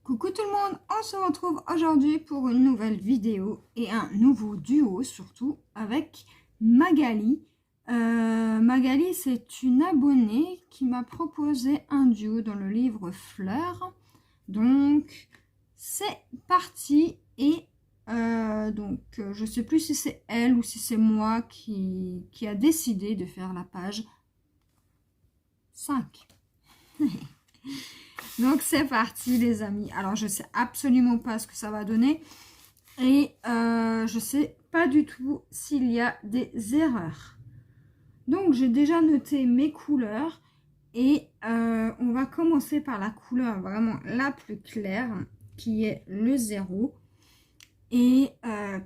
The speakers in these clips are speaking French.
Coucou tout le monde, on se retrouve aujourd'hui pour une nouvelle vidéo et un nouveau duo surtout avec Magali. Magali, c'est une abonnée qui m'a proposé un duo dans le livre Fleurs. Donc c'est parti et je ne sais plus si c'est elle ou si c'est moi qui a décidé de faire la page 5. Donc c'est parti les amis. Alors je sais absolument pas ce que ça va donner et je sais pas du tout s'il y a des erreurs. Donc j'ai déjà noté mes couleurs et on va commencer par la couleur vraiment la plus claire qui est le 0. Et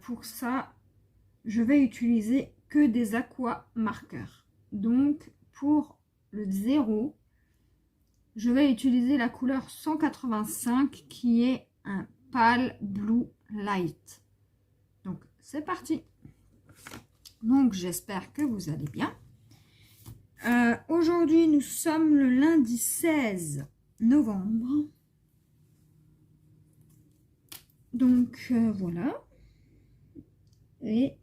pour ça je vais utiliser que des aqua marqueurs. Donc pour le 0, je vais utiliser la couleur 185 qui est un Pale Blue Light. Donc c'est parti. Donc j'espère que vous allez bien. Aujourd'hui nous sommes le lundi 16 novembre. Donc voilà. Et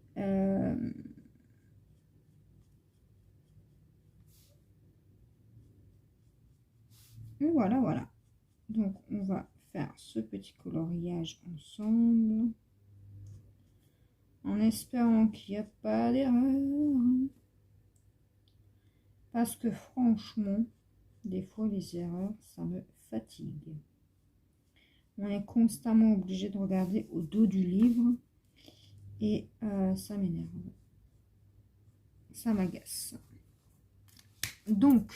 voilà. Donc on va faire ce petit coloriage ensemble. En espérant qu'il n'y a pas d'erreur. Parce que franchement, des fois les erreurs, ça me fatigue. On est constamment obligé de regarder au dos du livre. Et ça m'énerve. Ça m'agace. Donc,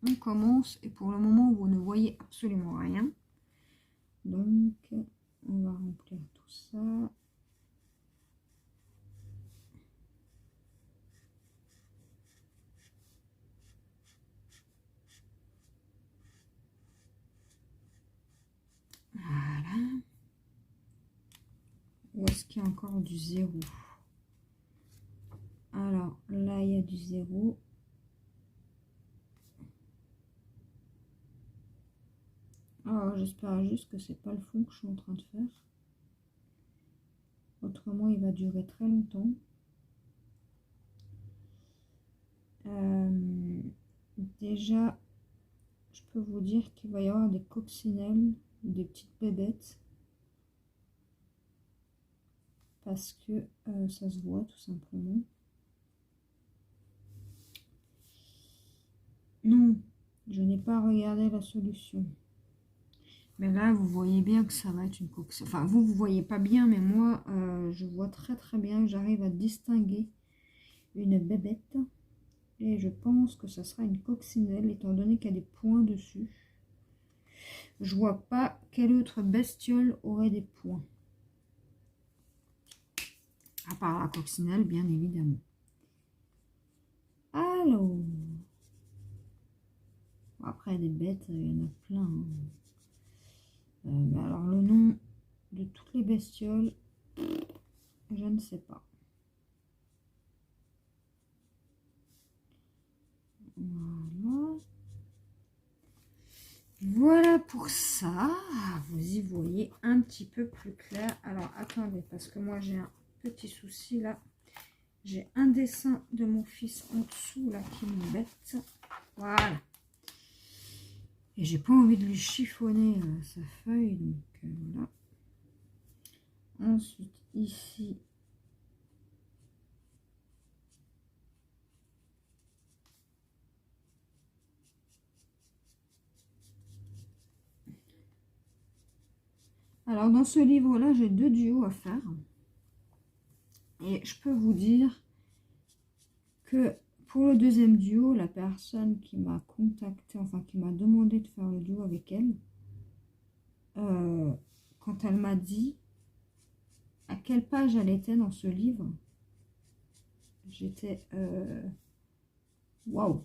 on commence. Et pour le moment, vous ne voyez absolument rien. Donc, on va remplir tout ça. Voilà. Où est-ce qu'il y a encore du 0? Alors, là, il y a du 0. Alors, j'espère juste que c'est pas le fond que je suis en train de faire. Autrement, il va durer très longtemps. Déjà, je peux vous dire qu'il va y avoir des coccinelles, des petites bébêtes. Parce que ça se voit tout simplement. Non, je n'ai pas regardé la solution. Mais là, vous voyez bien que ça va être une coccinelle. Enfin, vous voyez pas bien, mais moi, je vois très très bien. J'arrive à distinguer une bébête. Et je pense que ça sera une coccinelle, étant donné qu'il y a des points dessus. Je vois pas quelle autre bestiole aurait des points. À part la coccinelle, bien évidemment. Alors, après des bêtes, il y en a plein. Hein. Mais alors le nom de toutes les bestioles, je ne sais pas. Voilà. Voilà pour ça. Vous y voyez un petit peu plus clair. Alors attendez, parce que moi j'ai un petit souci là. J'ai un dessin de mon fils en dessous là qui m'embête. Voilà. Et j'ai pas envie de lui chiffonner sa feuille. Donc voilà. Ensuite ici. Alors dans ce livre là j'ai 2 duos à faire. Et je peux vous dire que pour le deuxième duo, la personne qui m'a contacté, enfin qui m'a demandé de faire le duo avec elle, quand elle m'a dit à quelle page elle était dans ce livre, j'étais waouh,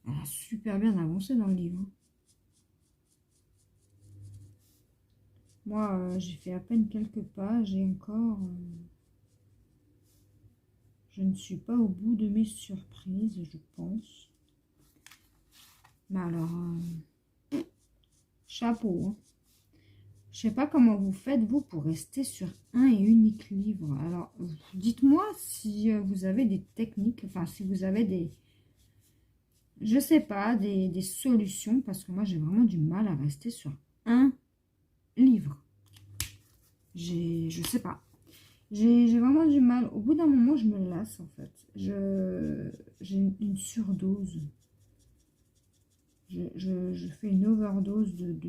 elle a super bien avancé dans le livre. Moi, j'ai fait à peine quelques pages et encore, je ne suis pas au bout de mes surprises, je pense. Mais alors, chapeau, hein. Je sais pas comment vous faites, vous, pour rester sur un et unique livre. Alors, dites-moi si vous avez des techniques, enfin, si vous avez des, je sais pas, des solutions, parce que moi, j'ai vraiment du mal à rester sur un livre. Je sais pas. J'ai vraiment du mal. Au bout d'un moment, je me lasse, en fait. J'ai une surdose. Je fais une overdose de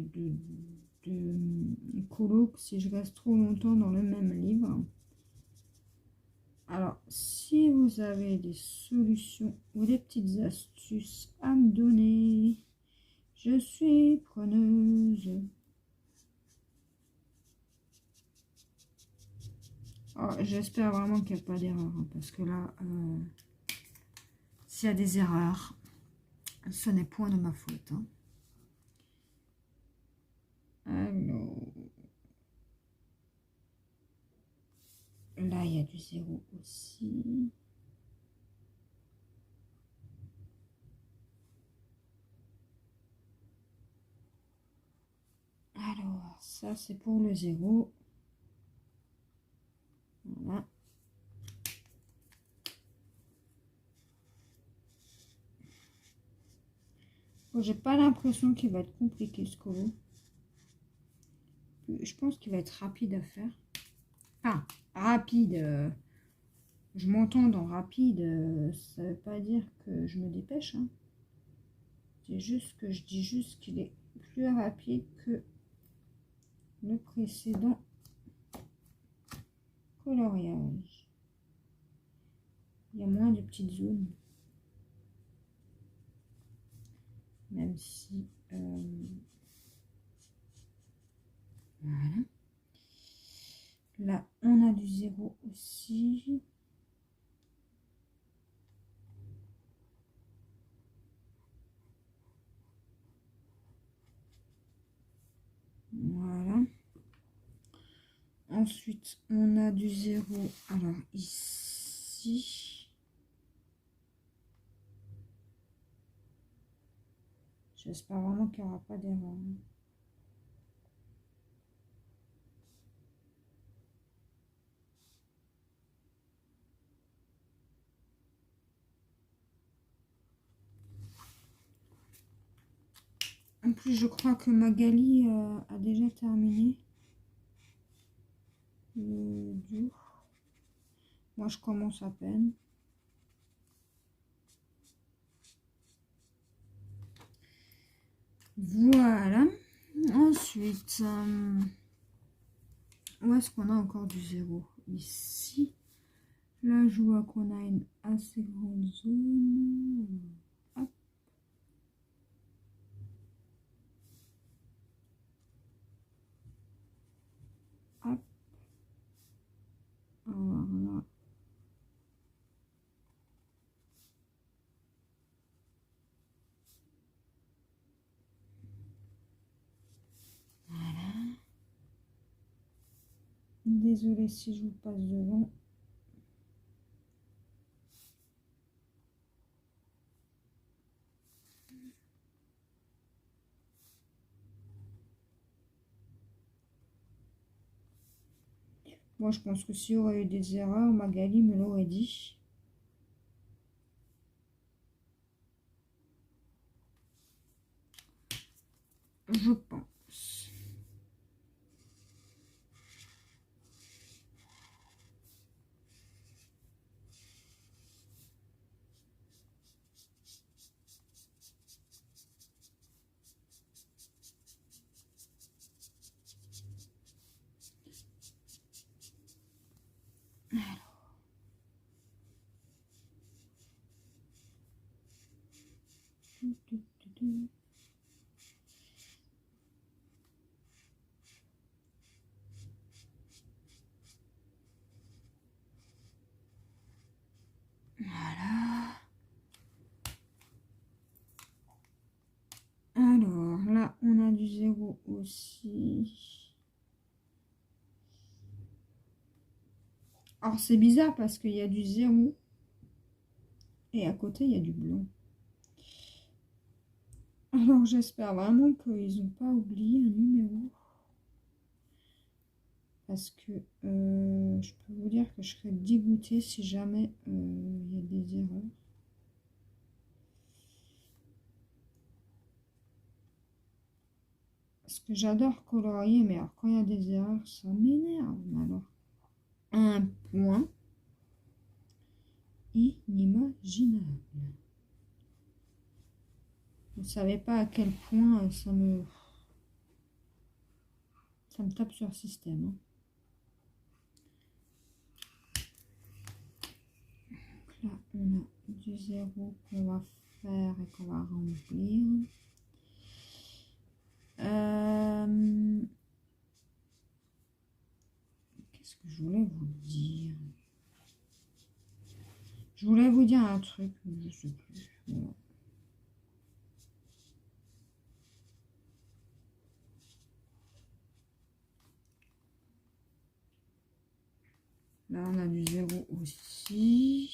colo si je reste trop longtemps dans le même livre. Alors, si vous avez des solutions ou des petites astuces à me donner, je suis preneuse. Oh, j'espère vraiment qu'il n'y a pas d'erreur, hein, parce que là, s'il y a des erreurs, ce n'est point de ma faute. Hein. Alors, là, il y a du 0 aussi. Alors, ça, c'est pour le 0. Voilà. Bon, j'ai pas l'impression qu'il va être compliqué ce colo. Je pense qu'il va être rapide à faire. Enfin, rapide. Je m'entends dans rapide. Ça veut pas dire que je me dépêche. Hein. C'est juste que je dis juste qu'il est plus rapide que le précédent coloriage. Il y a moins de petites zones. Même si... voilà. Là, on a du 0 aussi. Voilà. Ensuite, on a du 0. Alors, ici. J'espère vraiment qu'il n'y aura pas d'erreur. En plus, je crois que Magali a déjà terminé le dur. Moi, je commence à peine. Voilà. Ensuite, où est-ce qu'on a encore du 0? Ici. Là, je vois qu'on a une assez grande zone. Hop. Hop. Alors là. Voilà. Désolée si je vous passe devant. Moi, je pense que s'il y aurait eu des erreurs, Magali me l'aurait dit. Je pense. Voilà. Alors, là, on a du 0 aussi. Alors, c'est bizarre parce qu'il y a du 0 et à côté, il y a du blanc. Alors, j'espère vraiment qu'ils n'ont pas oublié un numéro. parce que je peux vous dire que je serais dégoûtée si jamais il y a des erreurs. Parce que j'adore colorier, mais alors quand il y a des erreurs, ça m'énerve. Alors, un point inimaginable. Vous ne savez pas à quel point ça me tape sur le système. Hein. Donc là, on a du 0 qu'on va faire et qu'on va remplir. Qu'est-ce que je voulais vous dire? Je voulais vous dire un truc, je ne sais plus. Voilà. Là, on a du 0 aussi.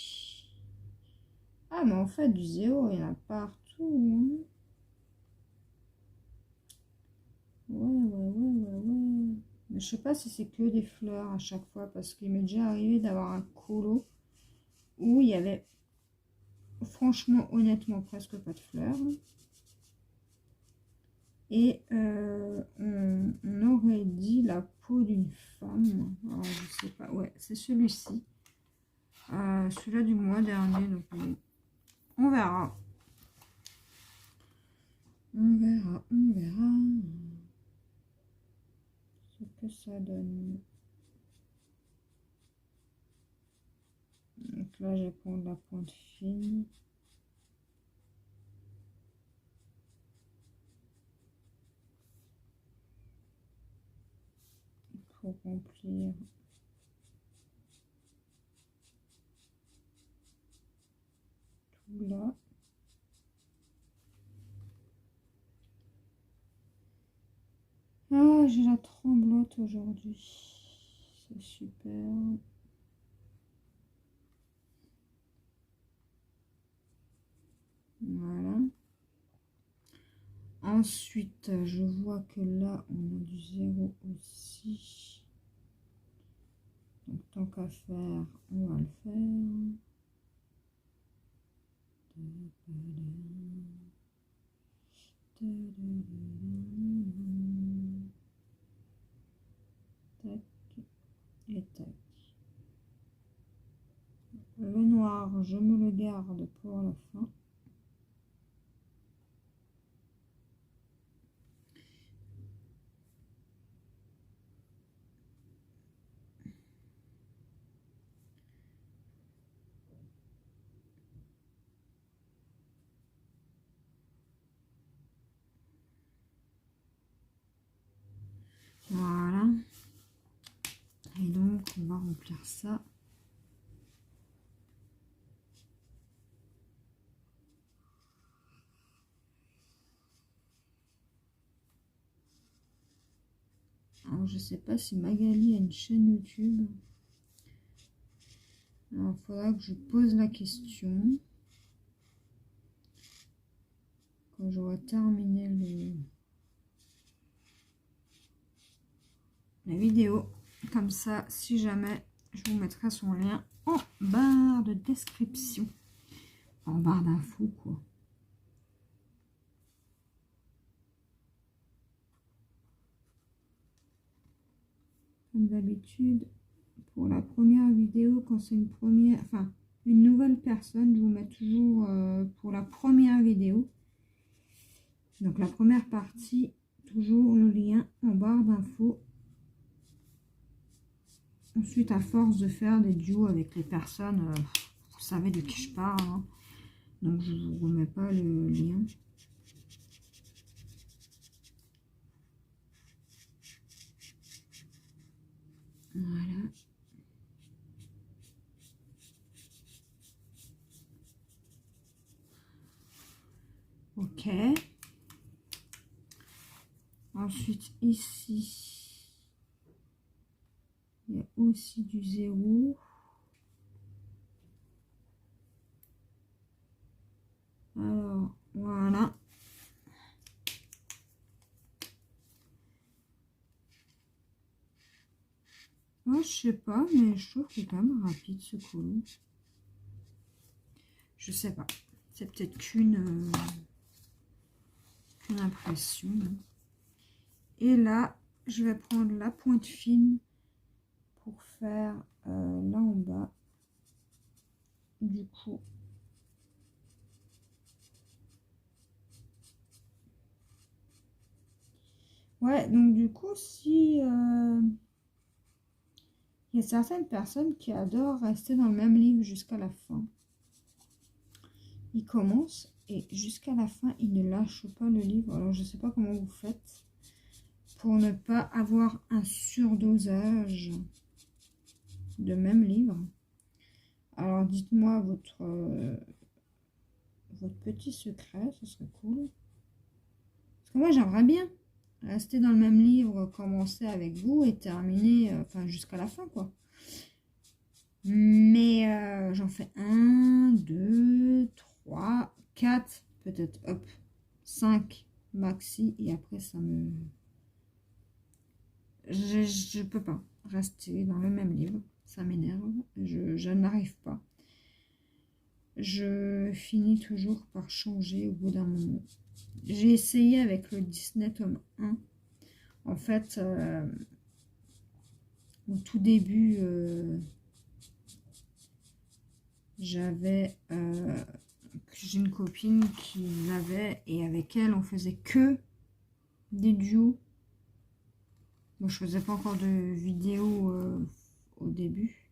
Ah, mais en fait, du 0, il y en a partout. Hein. Ouais. Mais je sais pas si c'est que des fleurs à chaque fois, parce qu'il m'est déjà arrivé d'avoir un colo où il y avait, franchement, honnêtement, presque pas de fleurs. Et on aurait dit la peau d'une femme. Alors, je sais pas, ouais, c'est celui-ci. Celui-là du mois dernier, donc on verra. On verra ce que ça donne. Donc là, je vais prendre la pointe fine. Pour remplir tout là. Ah, j'ai la tremblote aujourd'hui. C'est super. Voilà. Ensuite, je vois que là, on a du 0 aussi. Donc, tant qu'à faire, on va le faire. Tac et tac. Le noir, je me le garde pour la fin. Voilà. Et donc, on va remplir ça. Alors, je sais pas si Magali a une chaîne YouTube. Alors, il faudra que je pose la question. Quand j'aurai terminé la vidéo. Comme ça, si jamais, je vous mettrai son lien en barre de description. En barre d'infos, quoi. Comme d'habitude, pour la première vidéo, quand c'est une première, enfin, une nouvelle personne, je vous mets toujours pour la première vidéo. Donc, la première partie, toujours le lien en barre d'infos. Ensuite, à force de faire des duos avec les personnes, vous savez de qui je parle. Hein. Donc, je ne vous remets pas le lien. Voilà. Ok. Ensuite, ici, il y a aussi du 0. Alors, voilà. Moi, je sais pas, mais je trouve qu'il est quand même rapide ce colo. Je sais pas. C'est peut-être qu'une impression. Et là, je vais prendre la pointe fine pour faire là en bas. Du coup, ouais, donc du coup, si il y a certaines personnes qui adorent rester dans le même livre jusqu'à la fin. Ils commencent et jusqu'à la fin, ils ne lâchent pas le livre. Alors, je ne sais pas comment vous faites pour ne pas avoir un surdosage de même livre. Alors, dites-moi votre petit secret, ce serait cool. Parce que moi, j'aimerais bien rester dans le même livre, commencer avec vous et terminer, enfin, jusqu'à la fin, quoi. Mais j'en fais 1, 2, 3, 4, peut-être, hop, 5 maxi. Et après, ça me... Je peux pas rester dans le même livre. Ça m'énerve. Je n'arrive pas. Je finis toujours par changer au bout d'un moment. J'ai essayé avec le Disney tome 1. En fait, au tout début, j'ai une copine qui l'avait et avec elle, on faisait que des duos. Bon, je faisais pas encore de vidéos au début.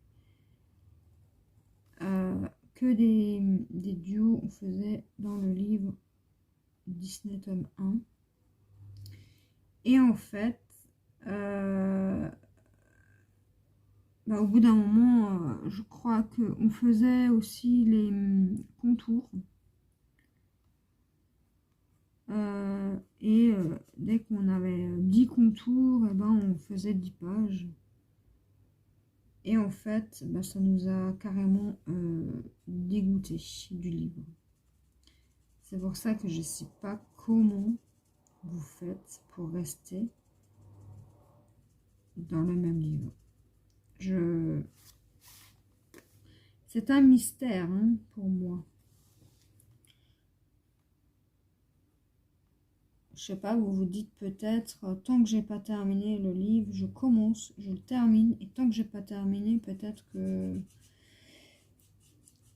Que des duos, on faisait dans le livre Disney tome 1. Et en fait, au bout d'un moment, je crois qu'on faisait aussi les contours. Dès qu'on avait 10 contours, on faisait 10 pages. Et en fait, ça nous a carrément dégoûté du livre. C'est pour ça que je ne sais pas comment vous faites pour rester dans le même livre. C'est un mystère pour moi. Je sais pas, vous vous dites peut-être, tant que j'ai pas terminé le livre, je commence, je le termine, et tant que j'ai pas terminé, peut-être que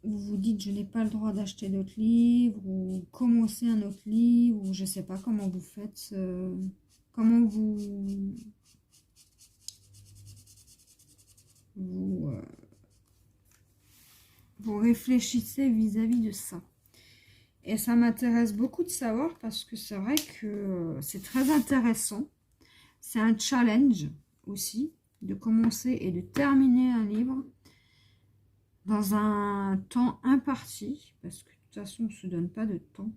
vous vous dites, je n'ai pas le droit d'acheter d'autres livres, ou commencer un autre livre, ou je sais pas comment vous faites, comment vous réfléchissez vis-à-vis de ça. Et ça m'intéresse beaucoup de savoir parce que c'est vrai que c'est très intéressant. C'est un challenge aussi de commencer et de terminer un livre dans un temps imparti. Parce que de toute façon, on ne se donne pas de temps.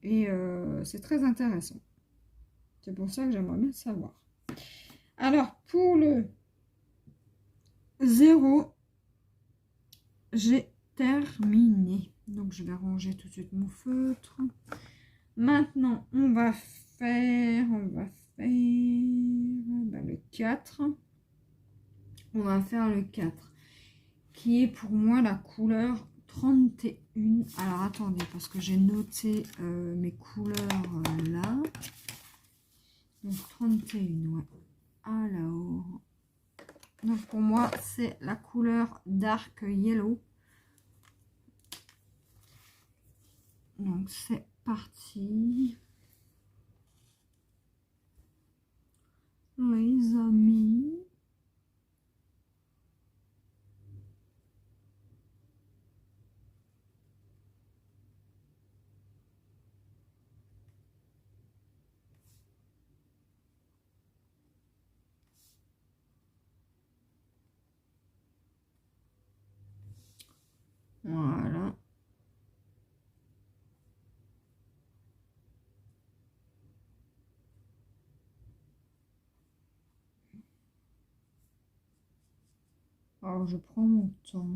Et c'est très intéressant. C'est pour ça que j'aimerais bien savoir. Alors, pour le 0, j'ai terminé. Donc, je vais ranger tout de suite mon feutre. Maintenant, on va faire le 4. On va faire le 4, qui est pour moi la couleur 31. Alors, attendez, parce que j'ai noté mes couleurs là. Donc, 31, ouais. Alors, donc pour moi, c'est la couleur Dark Yellow. Donc, c'est parti. Les amis. Voilà. Alors, je prends mon temps.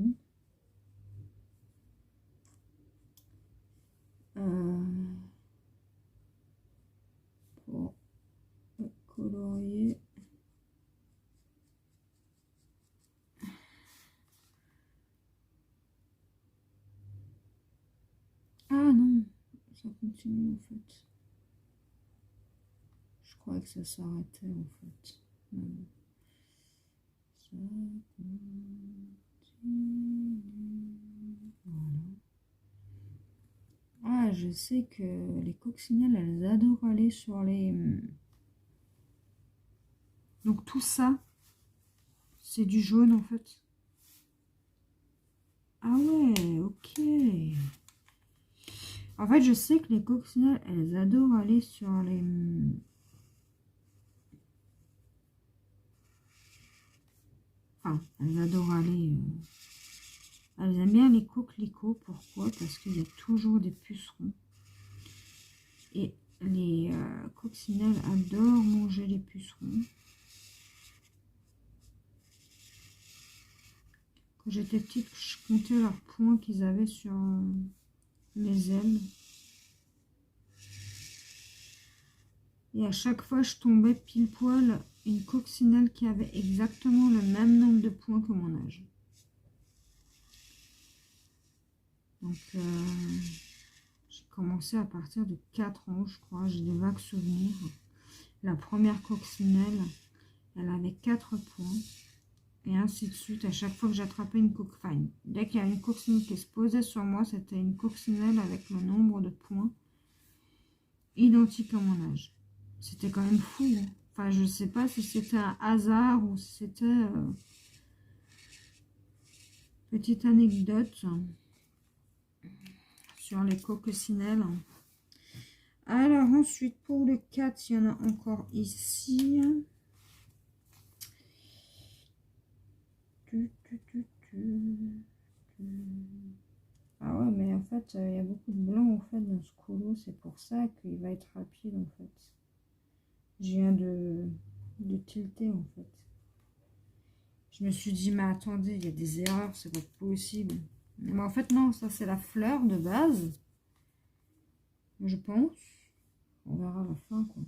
Pour colorier. ça continue en fait. Je crois que ça s'arrêtait en fait. Non. Ça continue. Voilà. Ah, je sais que les coccinelles, elles adorent aller sur les... Donc tout ça, c'est du jaune en fait. Ah ouais, ok. En fait, je sais que les coccinelles, elles adorent aller sur les... Enfin, elles adorent aller... Elles aiment bien les coquelicots. Pourquoi? Parce qu'il y a toujours des pucerons. Et les coccinelles adorent manger les pucerons. Quand j'étais petite, je comptais leurs points qu'ils avaient sur les ailes. Et à chaque fois, je tombais pile poil une coccinelle qui avait exactement le même nombre de points que mon âge. Donc, j'ai commencé à partir de 4 ans, je crois. J'ai des vagues souvenirs. La première coccinelle, elle avait 4 points. Et ainsi de suite. À chaque fois que j'attrapais une coccinelle, enfin, dès qu'il y a une coccinelle qui se posait sur moi, c'était une coccinelle avec le nombre de points identique à mon âge. C'était quand même fou. Hein. Enfin, je sais pas si c'était un hasard ou si c'était... petite anecdote sur les coccinelles. Alors ensuite, pour le 4, il y en a encore ici. Ah ouais, mais en fait, il y a beaucoup de blanc en fait dans ce colo. C'est pour ça qu'il va être rapide en fait. Je viens de tilter en fait. Je me suis dit, mais attendez, il y a des erreurs, c'est pas possible. Mais en fait, non, ça c'est la fleur de base. Je pense. On verra à la fin, quoi.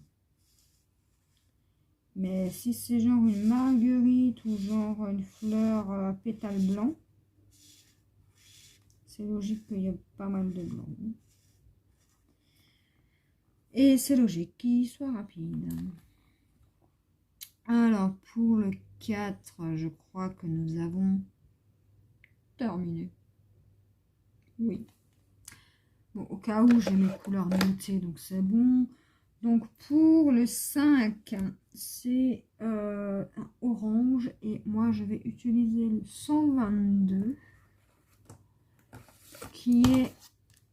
Mais si c'est genre une marguerite ou genre une fleur à pétales blancs, c'est logique qu'il y ait pas mal de blanc. Et c'est logique qu'il soit rapide. Alors, pour le 4, je crois que nous avons terminé. Oui. Bon, au cas où, j'ai mes couleurs notées, donc c'est bon. Donc, pour le 5, c'est un orange. Et moi, je vais utiliser le 122, qui est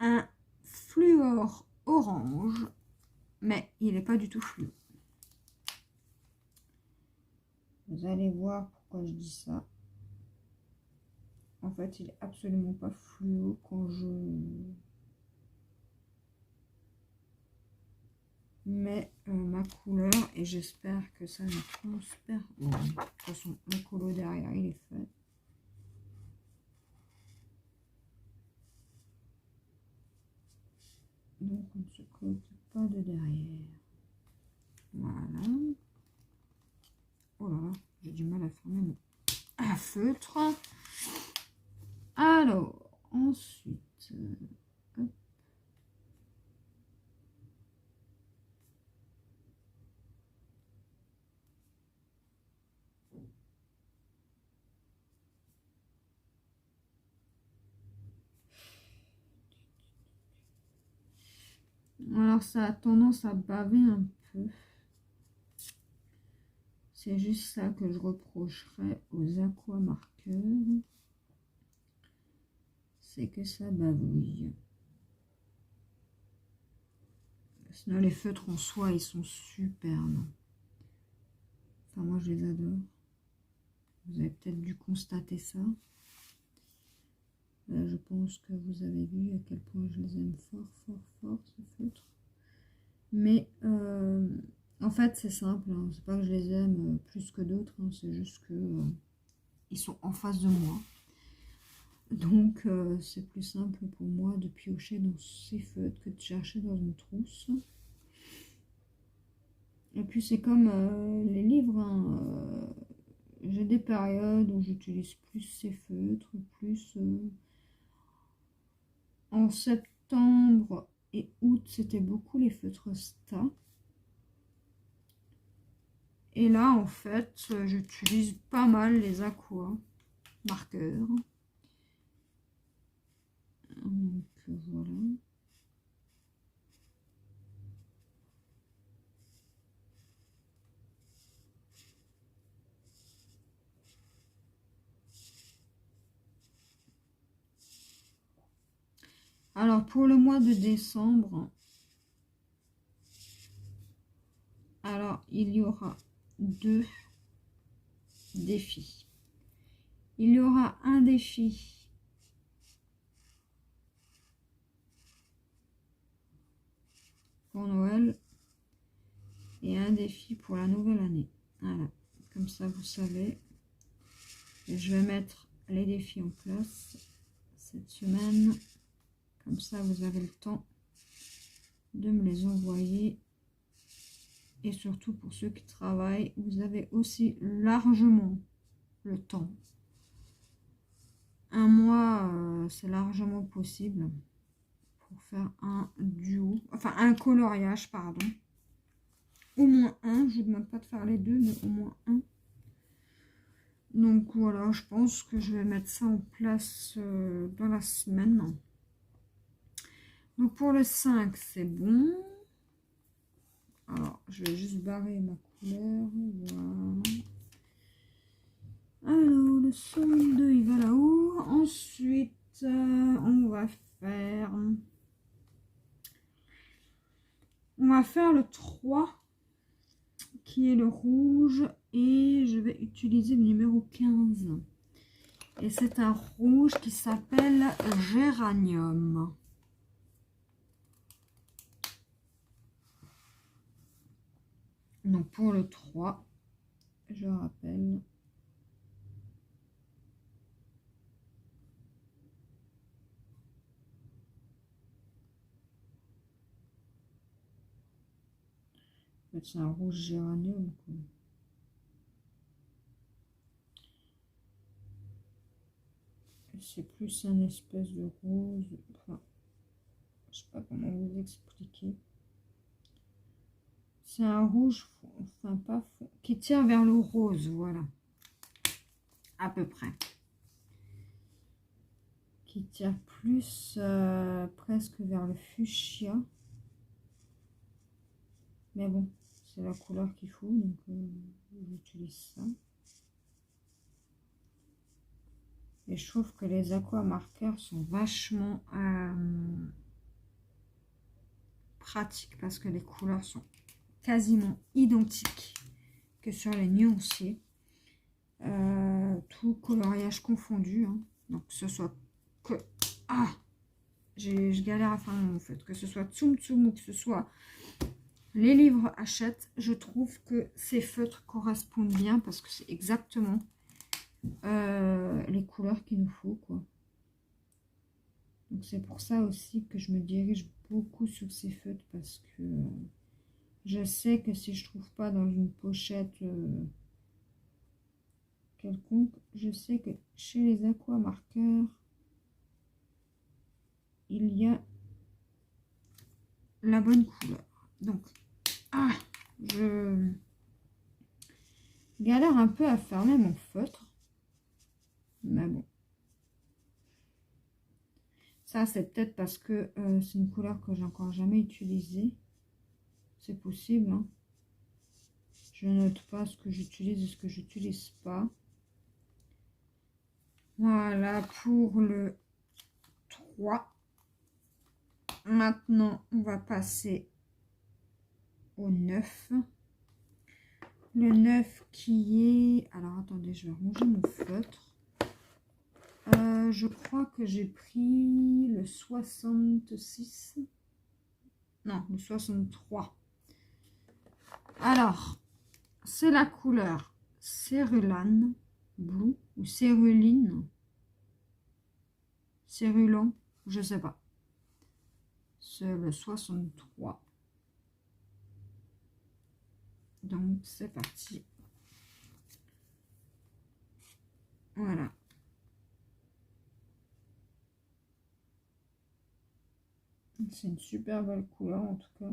un fluor orange. Mais il n'est pas du tout fluo. Vous allez voir pourquoi je dis ça. En fait, il est absolument pas fluo quand je mets ma couleur. Et j'espère que ça ne transpire. Bon, de toute façon, le colo derrière, il est fait. Donc, on ne se préoccupe pas de derrière. Voilà. Oh là là, j'ai du mal à fermer mon feutre. Alors, ensuite, hop. Alors, ça a tendance à baver un peu. C'est juste ça que je reprocherais aux aquamarqueurs. C'est que ça bavouille. Sinon, les feutres en soie, ils sont superbes. Enfin, moi, je les adore. Vous avez peut-être dû constater ça. Je pense que vous avez vu à quel point je les aime fort, fort, fort, ces feutres. Mais, en fait, c'est simple. Hein. C'est pas que je les aime plus que d'autres. Hein. C'est juste que ils sont en face de moi. Donc, c'est plus simple pour moi de piocher dans ces feutres que de chercher dans une trousse. Et puis, c'est comme les livres. Hein, j'ai des périodes où j'utilise plus ces feutres, plus en septembre et août, c'était beaucoup les feutres Sta. Et là, en fait, j'utilise pas mal les aqua marqueurs. Donc, voilà. Alors, pour le mois de décembre, alors, il y aura 2 défis. Il y aura un défi pour Noël et un défi pour la nouvelle année. Voilà, comme ça vous savez. Et je vais mettre les défis en place cette semaine. Comme ça vous avez le temps de me les envoyer. Et surtout pour ceux qui travaillent, vous avez aussi largement le temps. Un mois, c'est largement possible pour faire un duo, enfin un coloriage, pardon. Au moins un, je ne vous demande pas de faire les deux, mais au moins un. Donc voilà, je pense que je vais mettre ça en place dans la semaine. Donc pour le 5, c'est bon. Alors, je vais juste barrer ma couleur. Voilà. Alors, le son 2, il va là-haut. Ensuite, on va faire... On va faire le 3, qui est le rouge. Et je vais utiliser le numéro 15. Et c'est un rouge qui s'appelle Géranium. Donc pour le 3, je rappelle... C'est un rouge géranium, quoi. C'est plus un espèce de rose. Enfin, je sais pas comment vous expliquer. C'est un rouge, enfin pas fond, qui tire vers le rose, voilà. À peu près. Qui tire plus presque vers le fuchsia. Mais bon, c'est la couleur qu'il faut, donc j'utilise ça. Et je trouve que les aqua marqueurs sont vachement pratiques parce que les couleurs sont quasiment identiques que sur les nuanciers. Tout coloriage confondu. Hein. Donc que ce soit que... Ah, je galère à faire en fait. Que ce soit Tsum Tsum ou que ce soit les livres Hachette, je trouve que ces feutres correspondent bien parce que c'est exactement les couleurs qu'il nous faut, quoi. Donc c'est pour ça aussi que je me dirige beaucoup sur ces feutres parce que je sais que si je trouve pas dans une pochette quelconque, je sais que chez les aqua marqueurs il y a la bonne couleur. Donc je galère un peu à fermer mon feutre, mais bon, ça c'est peut-être parce que c'est une couleur que j'ai encore jamais utilisée. C'est possible, hein. Je note pas ce que j'utilise et ce que j'utilise pas. Voilà pour le 3. Maintenant, on va passer au 9. Le 9 qui est... Alors, attendez, je vais ranger mon feutre. Je crois que j'ai pris le 66. Non, le 63. Alors, c'est la couleur Cérulan Blue ou Céruline. Cérulan, je sais pas. C'est le 63. Donc, c'est parti. Voilà. C'est une super belle couleur en tout cas.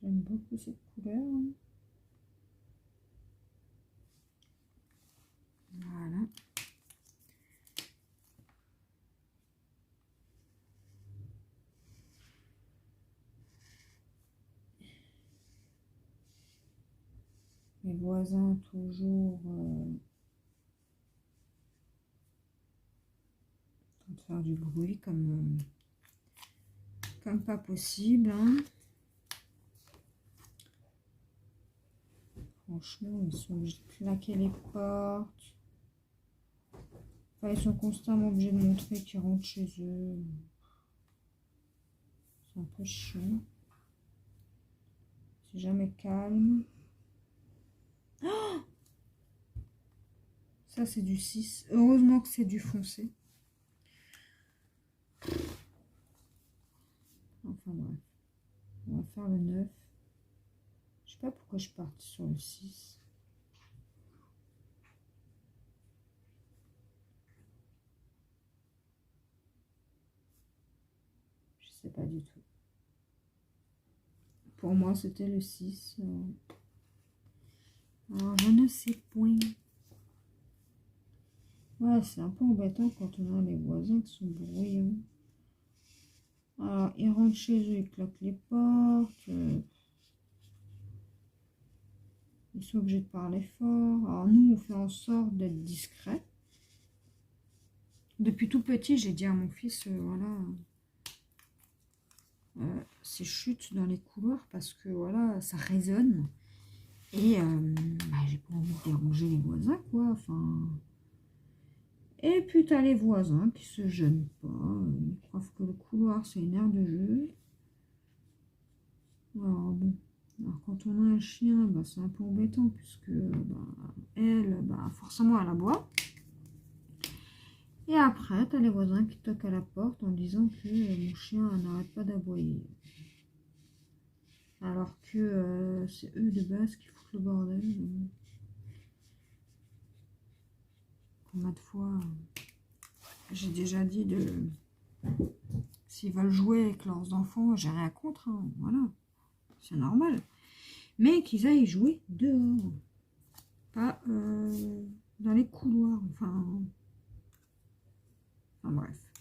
J'aime beaucoup cette couleur. Voilà. Les voisins toujours en train de faire du bruit comme pas possible. Hein. Franchement, ils sont obligés de claquer les portes. Enfin, ils sont constamment obligés de montrer qu'ils rentrent chez eux. C'est un peu chiant. C'est jamais calme. Oh, ça, c'est du 6. Heureusement que c'est du foncé. Enfin bref. On va faire le 9. Je sais pas pourquoi je parte sur le 6. Je sais pas du tout. Pour moi, c'était le 6. Alors, je ne sais point. Ouais, c'est un peu embêtant quand on a les voisins qui sont bruyants. Alors, ils rentrent chez eux, ils claquent les portes. Ils sont obligés de parler fort. Alors, nous, on fait en sorte d'être discret. Depuis tout petit, j'ai dit à mon fils, voilà, c'est chute dans les couloirs parce que, voilà, ça résonne. Et bah, j'ai pas envie de déranger les voisins, quoi. Enfin... Et puis, t'as les voisins qui se gênent pas. Ils croient que le couloir, c'est une aire de jeu. Alors, bon. Alors, quand on a un chien, bah, c'est un peu embêtant puisque bah, elle, bah, forcément, elle aboie. Et après, t'as les voisins qui toquent à la porte en disant que mon chien n'arrête pas d'aboyer. Alors que c'est eux de base qui foutent le bordel. Combien de fois j'ai déjà dit de... S'ils veulent jouer avec leurs enfants, j'ai rien contre, hein, voilà. C'est normal. Mais qu'ils aillent jouer dehors. Pas dans les couloirs. Enfin bref.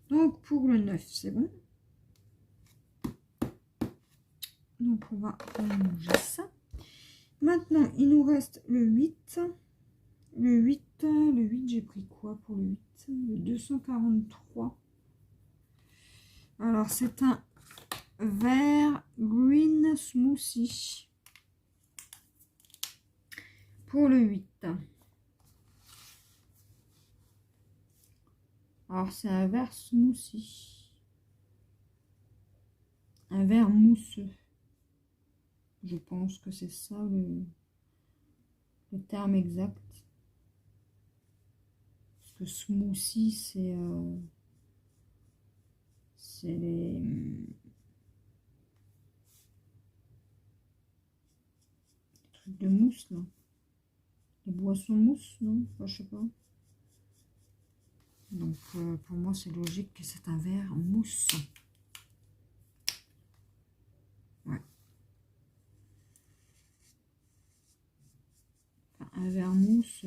Donc pour le 9, c'est bon. Donc on va ranger ça. Maintenant, il nous reste le 8. Le 8, j'ai pris quoi pour le 8? Le 243. Alors, c'est un vert green smoothie. Pour le 8. Alors, c'est un vert smoothie. Un vert mousseux. Je pense que c'est ça le terme exact. Parce que smoothie, c'est les trucs de mousse, là. Les boissons mousse, non? Enfin, je sais pas. Donc, pour moi, c'est logique que c'est un verre mousse. Ouais. Enfin, un verre mousse...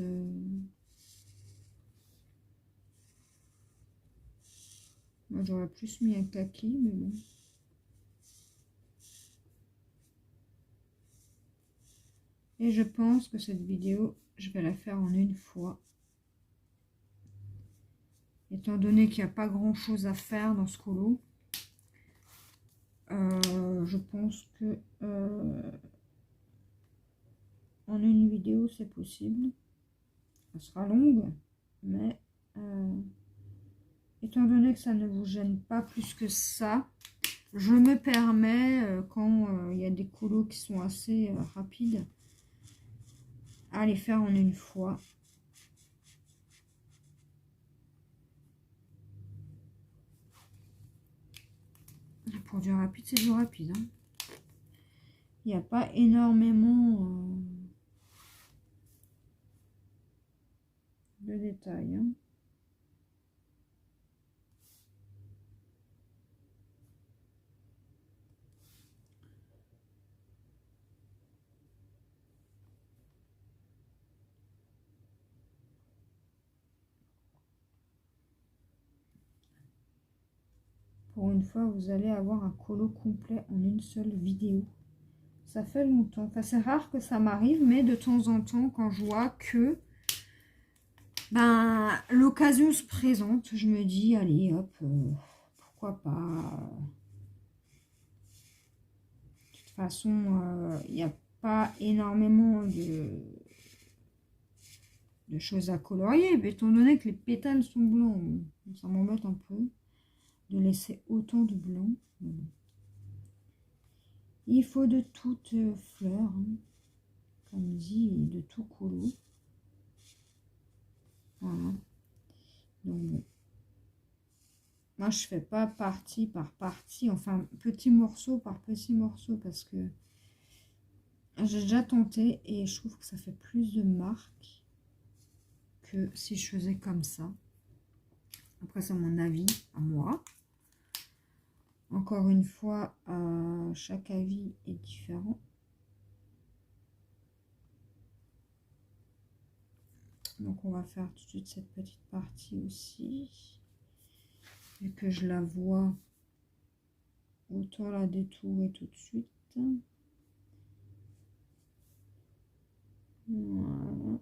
Moi, j'aurais plus mis un kaki, mais bon. Et je pense que cette vidéo, je vais la faire en une fois. Étant donné qu'il n'y a pas grand chose à faire dans ce colo, je pense que en une vidéo, c'est possible. Elle sera longue, mais étant donné que ça ne vous gêne pas plus que ça, je me permets, quand il y a des colos qui sont assez rapides, à les faire en une fois. Pour du rapide, c'est du rapide. Hein. Il n'y a pas énormément détail. Hein. Pour une fois, vous allez avoir un colo complet en une seule vidéo. Ça fait longtemps. Enfin, c'est rare que ça m'arrive, mais de temps en temps, quand je vois que ben, l'occasion se présente, je me dis, allez, hop, pourquoi pas. De toute façon, il n'y a pas énormément de choses à colorier, mais étant donné que les pétales sont blancs, ça m'embête un peu de laisser autant de blanc. Il faut de toutes fleurs, hein, comme dit, et de tout colo. Voilà. Donc bon. Moi, je fais pas partie par partie, enfin, petit morceau par petit morceau, parce que j'ai déjà tenté et je trouve que ça fait plus de marques que si je faisais comme ça. Après, c'est mon avis à moi. Encore une fois, chaque avis est différent. Donc, on va faire tout de suite cette petite partie aussi. Vu que je la vois, autant la détourer tout de suite. Voilà.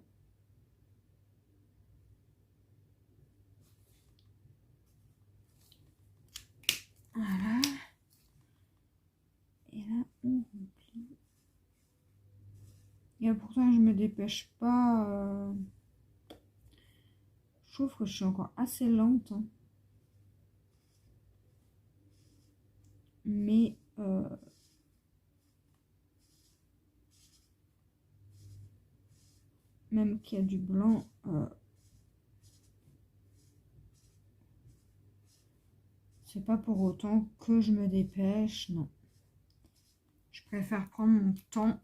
Voilà. Et là, on remplit. Et pourtant, je me dépêche pas. Je trouve que je suis encore assez lente. Hein. Mais même qu'il y a du blanc, c'est pas pour autant que je me dépêche. Non. Je préfère prendre mon temps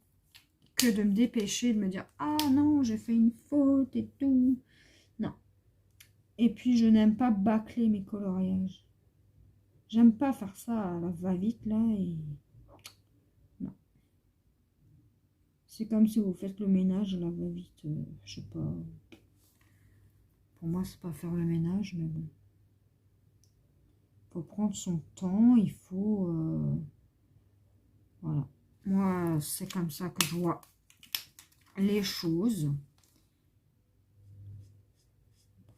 que de me dépêcher, de me dire « Ah non, j'ai fait une faute et tout. » Non. Et puis, je n'aime pas bâcler mes coloriages. J'aime pas faire ça à la va-vite, là. Et... non. C'est comme si vous faites le ménage à la va-vite. Je sais pas. Pour moi, c'est pas faire le ménage, mais bon. Faut prendre son temps. Il faut... voilà. Moi, c'est comme ça que je vois les choses.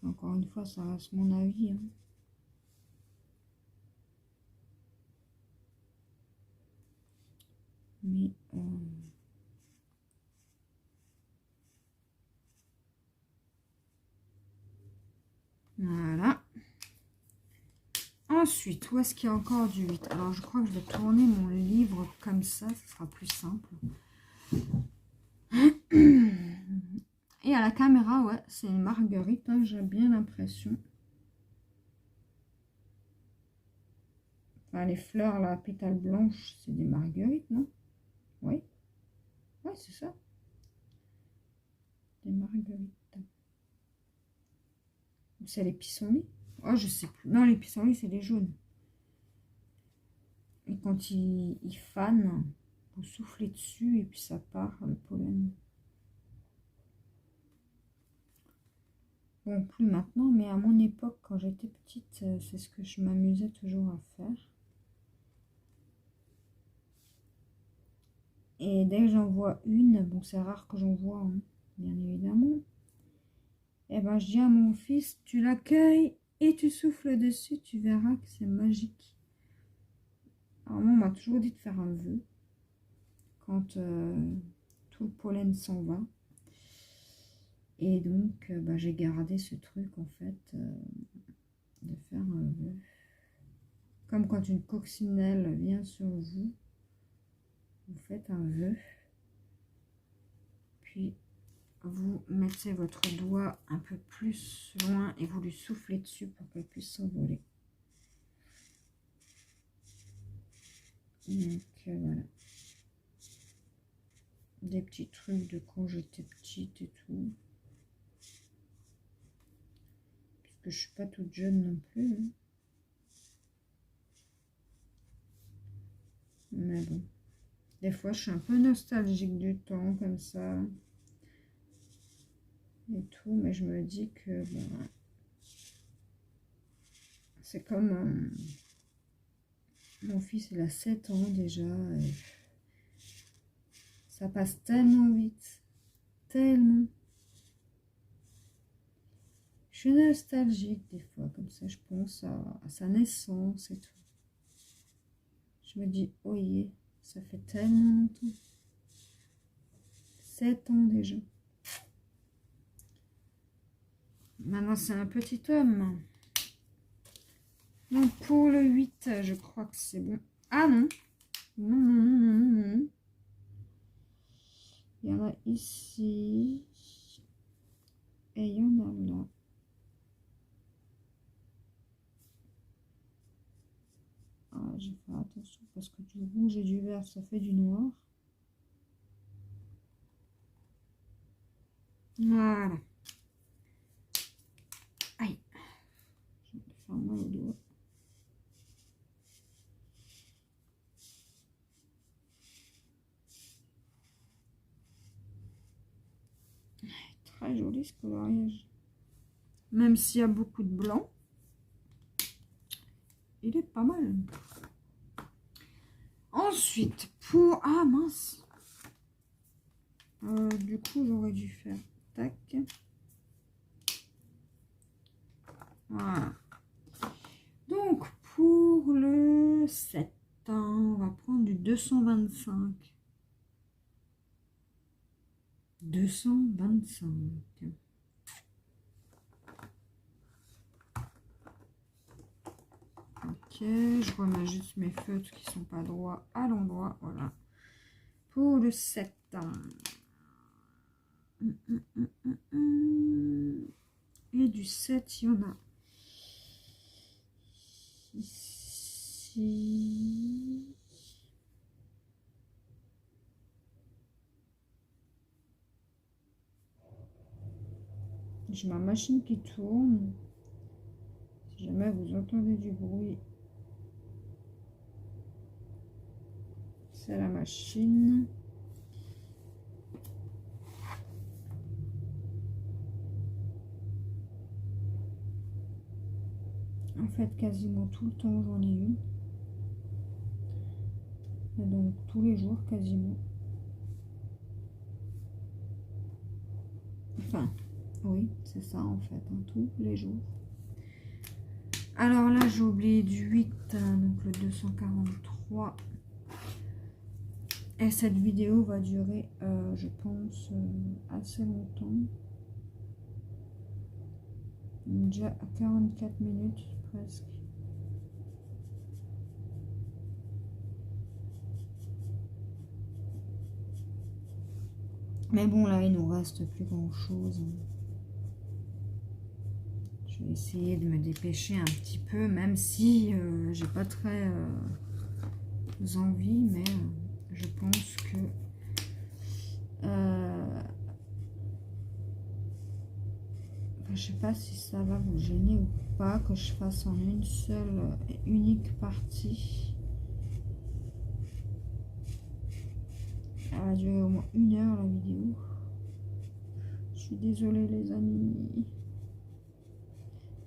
Encore une fois, ça reste mon avis. Hein. Mais voilà. Ensuite, où est-ce qu'il y a encore du 8? Alors, je crois que je vais tourner mon livre comme ça sera plus simple. Et à la caméra, ouais, c'est une marguerite, hein, j'ai bien l'impression. Enfin, les fleurs, la pétale blanche, c'est des marguerites, non? Oui. Oui, c'est ça. Des marguerites. Ou c'est les pissenlits? Oh, je sais plus. Non, les pissenlits, c'est les jaunes. Et quand ils fanent, vous soufflez dessus et puis ça part, le pollen. Bon, plus maintenant, mais à mon époque, quand j'étais petite, c'est ce que je m'amusais toujours à faire. Et dès que j'en vois une, bon, c'est rare que j'en vois, hein, bien évidemment. Et ben, je dis à mon fils, tu l'accueilles et tu souffles dessus, tu verras que c'est magique. Alors, moi, on m'a toujours dit de faire un vœu quand tout le pollen s'en va. Et donc, bah, j'ai gardé ce truc, en fait, de faire un vœu. Comme quand une coccinelle vient sur vous, vous faites un vœu. Puis, vous mettez votre doigt un peu plus loin et vous lui soufflez dessus pour qu'elle puisse s'envoler. Donc, voilà. Des petits trucs de quand j'étais petite et tout. que je suis pas toute jeune non plus. Hein. Mais bon. Des fois, je suis un peu nostalgique du temps, comme ça. Et tout, mais je me dis que bon, c'est comme mon fils, il a 7 ans déjà. Et ça passe tellement vite. Tellement. Je suis nostalgique des fois, comme ça, je pense à sa naissance et tout. Je me dis, oh yeah, ça fait tellement longtemps. 7 ans déjà. Maintenant, c'est un petit homme. Donc, pour le 8, je crois que c'est bon. Ah non. Non, non, non, non, non, non. Il y en a ici. Et il y en a là. Ah, j'ai fait attention parce que du rouge et du vert, ça fait du noir. Voilà. Aïe. Je vais faire mal au doigt. Très joli ce coloriage. Même s'il y a beaucoup de blanc, il est pas mal. Ensuite, pour... Ah mince. Du coup, j'aurais dû faire... Tac. Voilà. Donc, pour le 7, on va prendre du 225. 225. Ok, je remets juste mes feutres qui sont pas droits à l'endroit. Voilà. Pour le 7. Et du 7, il y en a ici. J'ai ma machine qui tourne. Si jamais vous entendez du bruit, c'est la machine. En fait, quasiment tout le temps, j'en ai une. Et donc, tous les jours, quasiment. Enfin, oui, c'est ça, en fait, hein, tous les jours. Alors là, j'ai oublié du 8, donc le 243. Et cette vidéo va durer, je pense, assez longtemps. Déjà à 44 minutes presque. Mais bon, là, il nous reste plus grand chose. Je vais essayer de me dépêcher un petit peu, même si j'ai pas très envie, mais je pense que je sais pas si ça va vous gêner ou pas que je fasse en une seule et unique partie. Elle va durer au moins 1 heure la vidéo. Je suis désolée les amis.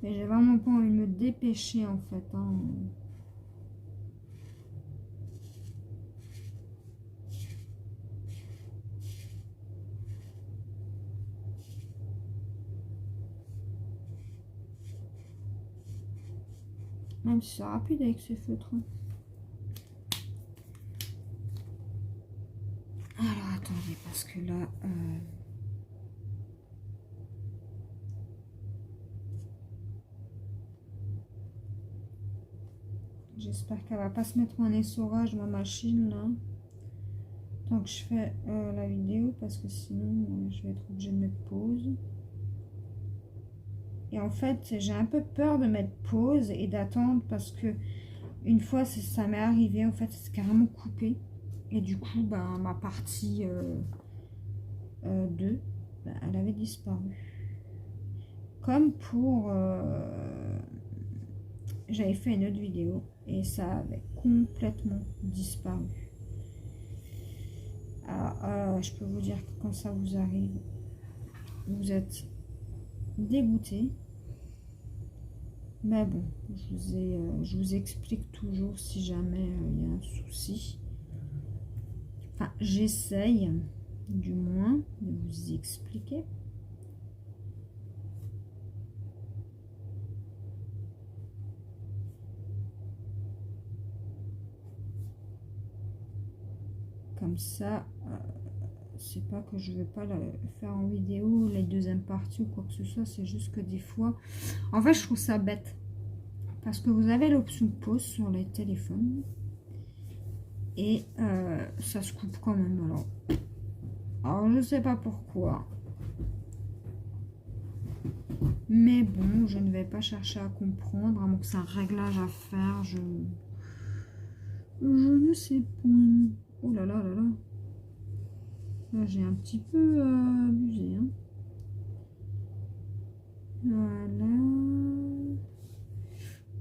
Mais j'ai vraiment pas envie de me dépêcher en fait. Hein. Même si c'est rapide avec ces feutres. Alors attendez, parce que là... j'espère qu'elle va pas se mettre en essorage ma machine là. Tant que je fais la vidéo, parce que sinon je vais être obligée de mettre pause. Et en fait, j'ai un peu peur de mettre pause et d'attendre parce que une fois ça m'est arrivé, en fait, c'est carrément coupé. Et du coup, ben, ma partie 2, ben, elle avait disparu. comme pour... j'avais fait une autre vidéo et ça avait complètement disparu. Alors, je peux vous dire que quand ça vous arrive, vous êtes dégoûté. Mais bon, je vous explique toujours si jamais il y a un souci. Enfin, j'essaye du moins de vous expliquer. Comme ça, c'est pas que je veux pas le faire en vidéo, la deuxième partie ou quoi que ce soit, c'est juste que des fois, en fait, je trouve ça bête. Parce que vous avez l'option pause sur les téléphones. Et ça se coupe quand même. Alors je sais pas pourquoi. Mais bon, je ne vais pas chercher à comprendre. À moins que c'est un réglage à faire. Je ne sais point. Oh là là là là. Là, j'ai un petit peu abusé. Hein. Voilà.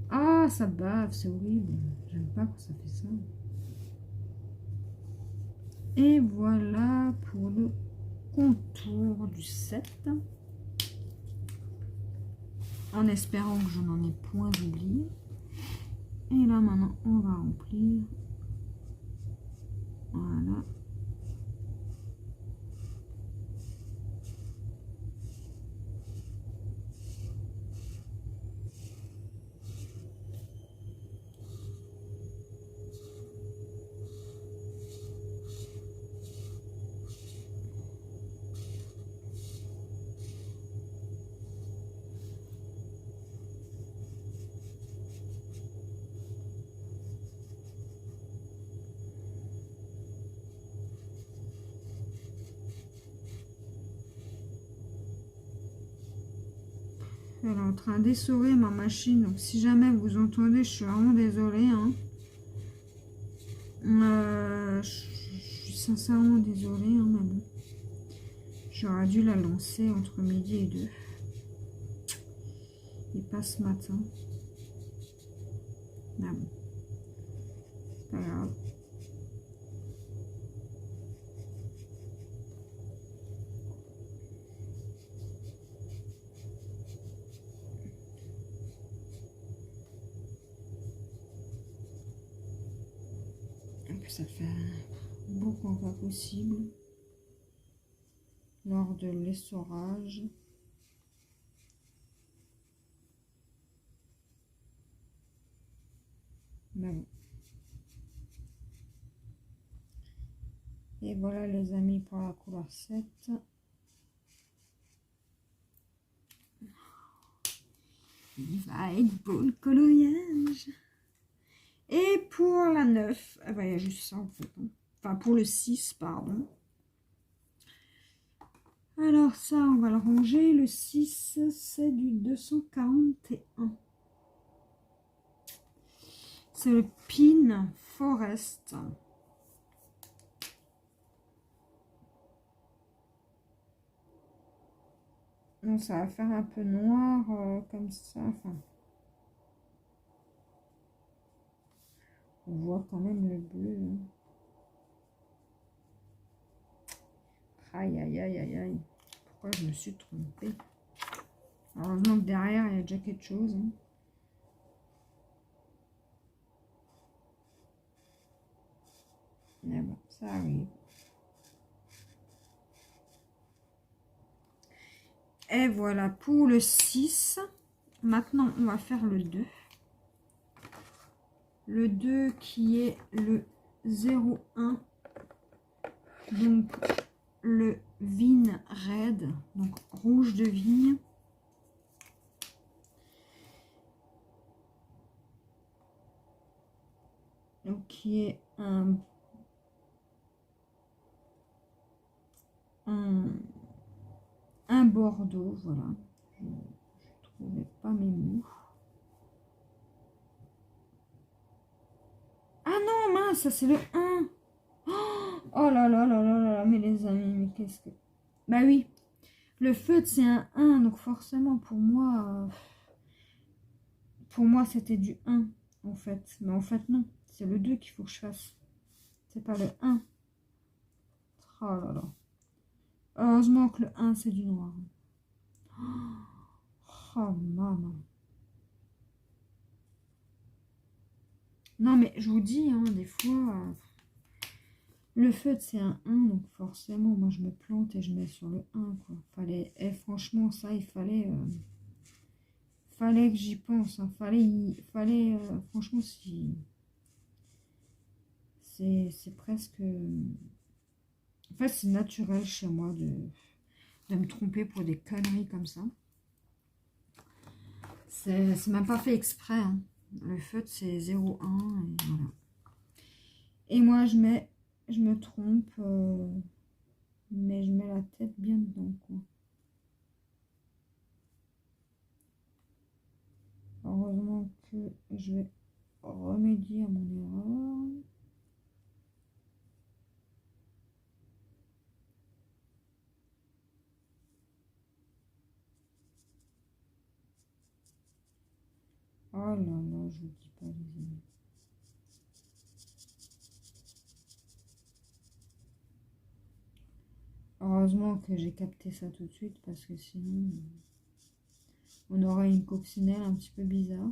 Ah, ça bave, c'est horrible. J'aime pas quand ça fait ça. Et voilà pour le contour du 7. En espérant que je n'en ai point oublié. Et là, maintenant, on va remplir. Voilà. Elle est en train d'essorer ma machine. Donc, si jamais vous entendez, je suis vraiment désolée. Hein. Je suis sincèrement désolée. Hein, mais bon. J'aurais dû la lancer entre midi et 2. Et pas ce matin. Mais bon. C'est pas grave. Ça fait beaucoup pas possible lors de l'essorage. Mais bon. Et voilà les amis pour la couleur 7. Il va être beau le coloriage. Et pour la 9, ah bah, il y a juste ça en fait. Enfin, pour le 6, pardon. Alors ça, on va le ranger. Le 6, c'est du 241. C'est le Pin Forest. Donc ça va faire un peu noir comme ça. Enfin, on voit quand même le bleu. Hein. Aïe, aïe, aïe, aïe, aïe. Pourquoi je me suis trompée? Heureusement que derrière, il y a déjà quelque chose. Hein. Mais bon, ça arrive. Et voilà pour le 6. Maintenant, on va faire le 2. Le 2 qui est le 01. Donc, le Vigne Red. Donc, rouge de vigne. Donc, qui est un bordeaux, voilà. Je ne trouvais pas mes mots. Ah non, mince, ça c'est le 1. Oh là là là là là, mais les amis, mais qu'est-ce que... Bah oui, Le feu, c'est un 1, donc forcément pour moi c'était du 1 en fait. Mais en fait non, c'est le 2 qu'il faut que je fasse. C'est pas le 1. Oh là là. Heureusement que le 1 c'est du noir. Oh maman. Non mais je vous dis, hein, des fois, le feu c'est un 1, donc forcément moi je me plante et je mets sur le 1 quoi. Fallait, et franchement ça il fallait que j'y pense, hein. Fallait franchement si c'est presque, en fait c'est naturel chez moi de me tromper pour des conneries comme ça. C'est même pas fait exprès, hein. Le feu c'est 0,1 et voilà. Et moi je me trompe, mais je mets la tête bien dedans quoi. Heureusement que je vais remédier à mon erreur. Oh là là, je vous dis pas les amis. Heureusement que j'ai capté ça tout de suite parce que sinon on aurait une coccinelle un petit peu bizarre.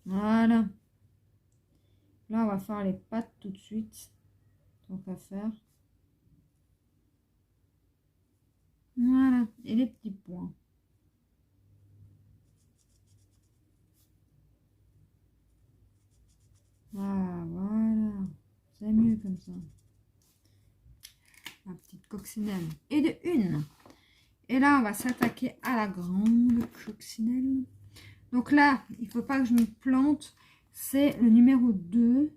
Voilà. Là on va faire les pattes tout de suite. Tant qu'à faire. Voilà. Et les petits points. Ah voilà. C'est mieux comme ça. La petite coccinelle. Et de une. Et là, on va s'attaquer à la grande coccinelle. Donc là, il ne faut pas que je me plante. C'est le numéro 2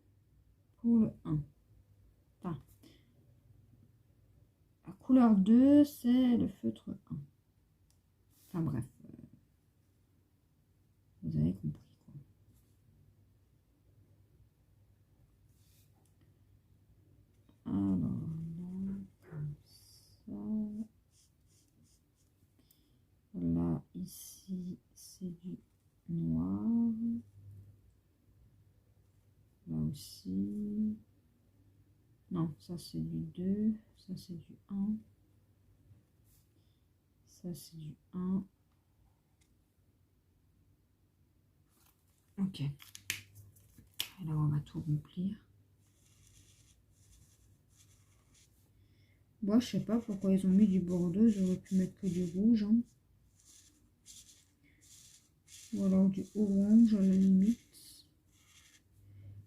pour le 1. Enfin, la couleur 2, c'est le feutre 1. Enfin bref. Vous avez compris. Alors, là, comme ça. Là, ici, c'est du noir. Là aussi. Non, ça c'est du 2. Ça c'est du 1. Ça c'est du 1. Ok. Et là, on va tout remplir. Moi, je sais pas pourquoi ils ont mis du bordeaux. J'aurais pu mettre que du rouge. Hein. Ou alors du orange à la limite.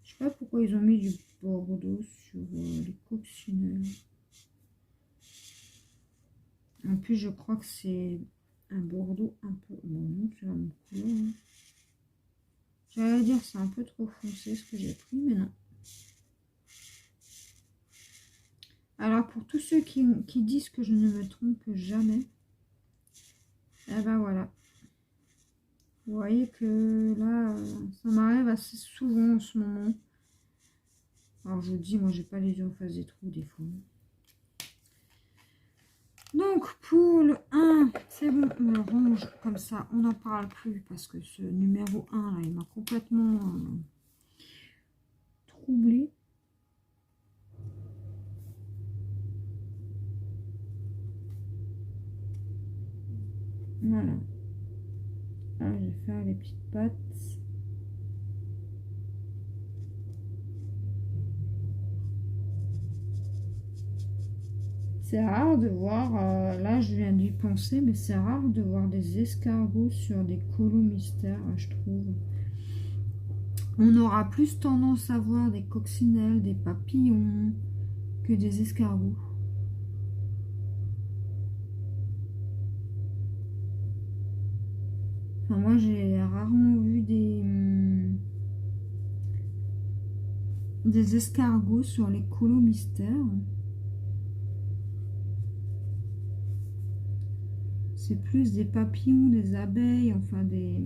Je sais pas pourquoi ils ont mis du bordeaux sur les coccinelles. En plus, je crois que c'est un bordeaux un peu... Bon, non, c'est la même couleur. Hein. J'allais dire c'est un peu trop foncé ce que j'ai pris, mais non. Alors, pour tous ceux qui disent que je ne me trompe jamais, eh ben voilà. Vous voyez que là, ça m'arrive assez souvent en ce moment. Alors, je vous dis, moi, j'ai pas les yeux en face des trous des fois. Donc, pour le 1, c'est bon, on le range comme ça. On n'en parle plus parce que ce numéro 1, là, il m'a complètement troublé. Voilà. Là, je vais faire les petites pattes. C'est rare de voir, là je viens d'y penser, mais c'est rare de voir des escargots sur des colos mystères, je trouve. On aura plus tendance à voir des coccinelles, des papillons, que des escargots. Enfin, moi j'ai rarement vu des escargots sur les colos mystères. C'est plus des papillons, des abeilles, enfin des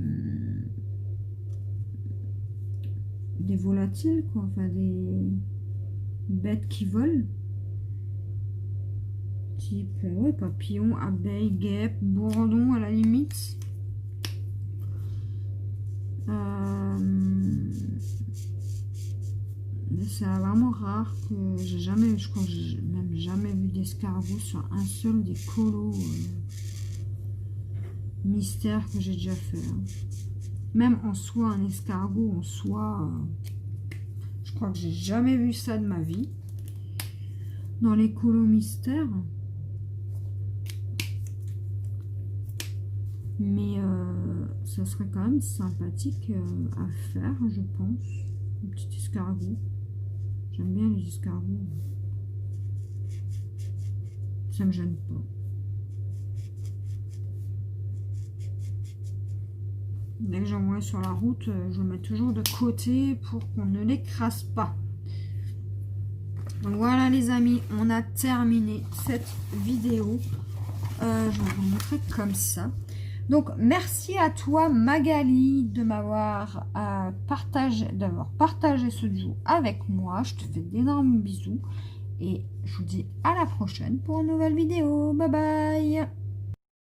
volatiles, quoi, enfin des bêtes qui volent. type ouais, papillon, abeille, guêpe, bourdon à la limite. C'est vraiment rare que j'ai jamais, je crois que j'ai même jamais vu d'escargot sur un seul des colos mystères que j'ai déjà fait. Hein. Même en soi, un escargot en soi, je crois que j'ai jamais vu ça de ma vie. Dans les colos mystères. Mais ça serait quand même sympathique à faire, je pense. Un petit escargot. J'aime bien les escargots. Ça me gêne pas. Dès que j'en vois sur la route, je le mets toujours de côté pour qu'on ne l'écrase pas. Donc voilà les amis, on a terminé cette vidéo. Je vais vous montrer comme ça. Donc merci à toi Magali de m'avoir partagé ce duo avec moi. Je te fais d'énormes bisous et je vous dis à la prochaine pour une nouvelle vidéo. Bye bye.